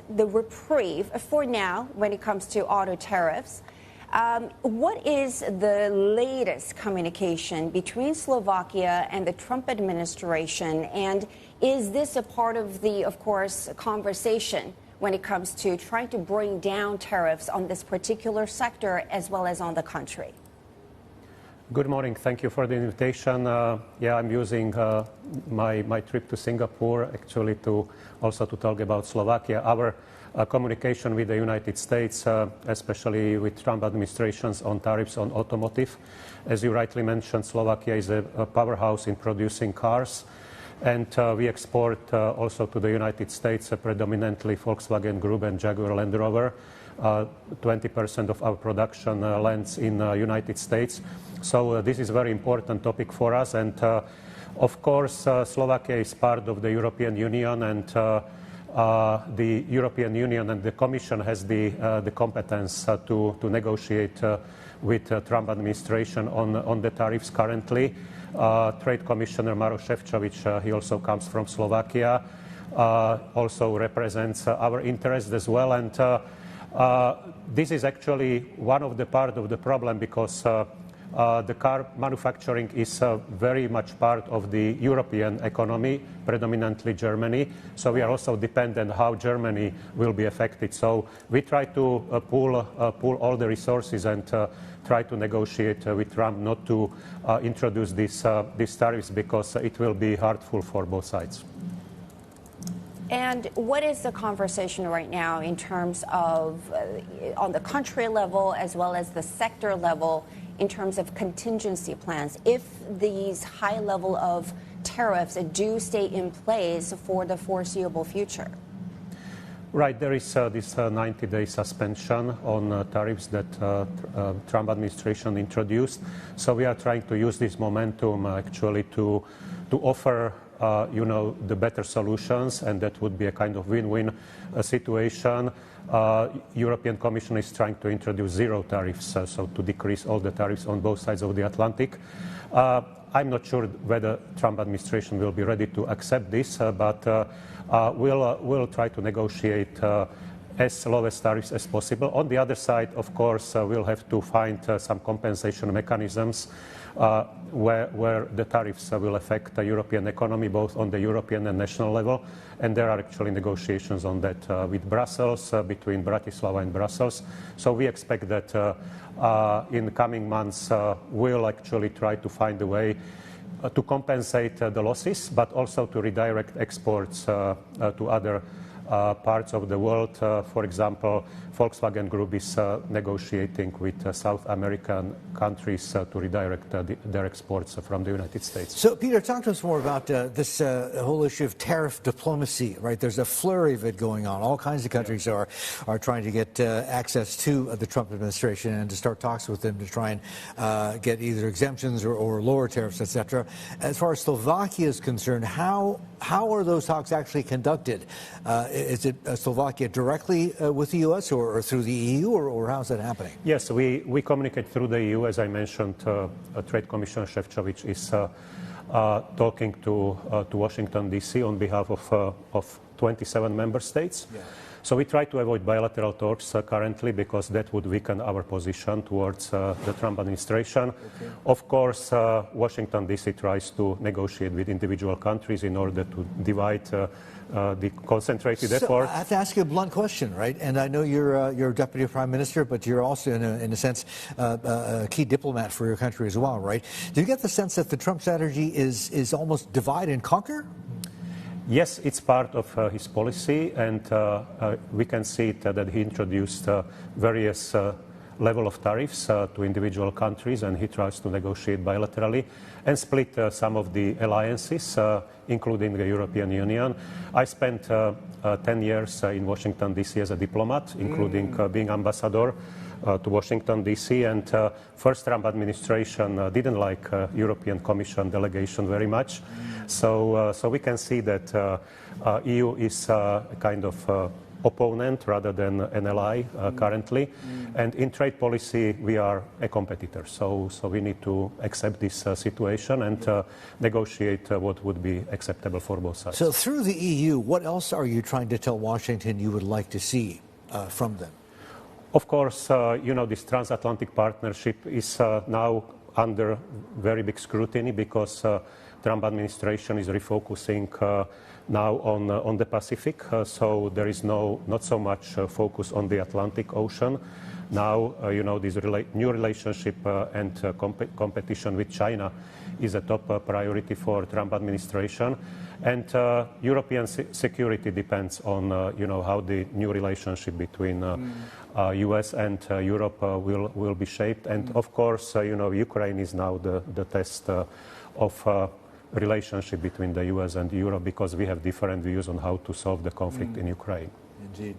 the reprieve for now when it comes to auto tariffs. What is the latest communication between Slovakia and the Trump administration? And is this a part of the, of course, conversation when it comes to trying to bring down tariffs on this particular sector as well as on the country? Good morning. Thank you for the invitation. I'm using my trip to Singapore actually to talk about Slovakia. Our communication with the United States, especially with Trump administrations on tariffs on automotive. As you rightly mentioned, Slovakia is a powerhouse in producing cars. And we export also to the United States predominantly Volkswagen Group and Jaguar Land Rover. 20% of our production lands in the United States. So this is a very important topic for us. And of course, Slovakia is part of the European Union, and the European Union and the Commission has the competence to negotiate with the Trump administration on the tariffs currently. Trade Commissioner Maroš Šefčovič, he also comes from Slovakia, also represents our interests as well. And this is actually one of the part of the problem because the car manufacturing is very much part of the European economy, predominantly Germany. So we are also dependent how Germany will be affected. So we try to pull all the resources and try to negotiate with Trump not to introduce these tariffs because it will be hurtful for both sides. And what is the conversation right now in terms of on the country level as well as the sector level in terms of contingency plans if these high level of tariffs do stay in place for the foreseeable future? Right, there is this 90-day suspension on tariffs that Trump administration introduced. So we are trying to use this momentum actually to offer the better solutions, and that would be a kind of win-win situation. European Commission is trying to introduce zero tariffs, so to decrease all the tariffs on both sides of the Atlantic. I'm not sure whether Trump administration will be ready to accept this, but we'll try to negotiate as low as tariffs as possible. On the other side, of course, we'll have to find some compensation mechanisms where the tariffs will affect the European economy, both on the European and national level. And there are actually negotiations on that with Brussels, between Bratislava and Brussels. So we expect that in the coming months, we'll actually try to find a way to compensate the losses, but also to redirect exports to other parts of the world. For example, Volkswagen Group is negotiating with South American countries to redirect their exports from the United States. So, Peter, talk to us more about this whole issue of tariff diplomacy, right? There's a flurry of it going on. All kinds of countries are trying to get access to the Trump administration and to start talks with them to try and get either exemptions or lower tariffs, etc. As far as Slovakia is concerned, how are those talks actually conducted? Is it Slovakia directly with the U.S. or through the EU, or how's that happening? Yes, we communicate through the EU. As I mentioned, Trade Commissioner Šefčovič is talking to Washington, D.C. on behalf of 27 member states. Yeah. So we try to avoid bilateral talks currently because that would weaken our position towards the Trump administration. Okay. Of course, Washington, D.C. tries to negotiate with individual countries in order to divide the concentrated effort. I have to ask you a blunt question, right? And I know you're Deputy Prime Minister, but you're also, in a sense, a key diplomat for your country as well, right? Do you get the sense that the Trump strategy is almost divide and conquer? Yes, it's part of his policy, and we can see that he introduced various level of tariffs to individual countries, and he tries to negotiate bilaterally and split some of the alliances, including the European Union. I spent 10 years in Washington, D.C. as a diplomat, including being ambassador to Washington, D.C. And first Trump administration didn't like European Commission delegation very much. So we can see that EU is kind of opponent rather than an ally currently. And in trade policy, we are a competitor. So we need to accept this situation and negotiate what would be acceptable for both sides. So through the EU, what else are you trying to tell Washington you would like to see from them? Of course, this transatlantic partnership is now under very big scrutiny because Trump administration is refocusing now on the Pacific. So there is not so much focus on the Atlantic Ocean. Now, this new relationship and competition with China is a top priority for Trump administration. And European security depends on, how the new relationship between US and Europe will be shaped. And of course, Ukraine is now the test of relationship between the US and Europe because we have different views on how to solve the conflict in Ukraine. Indeed.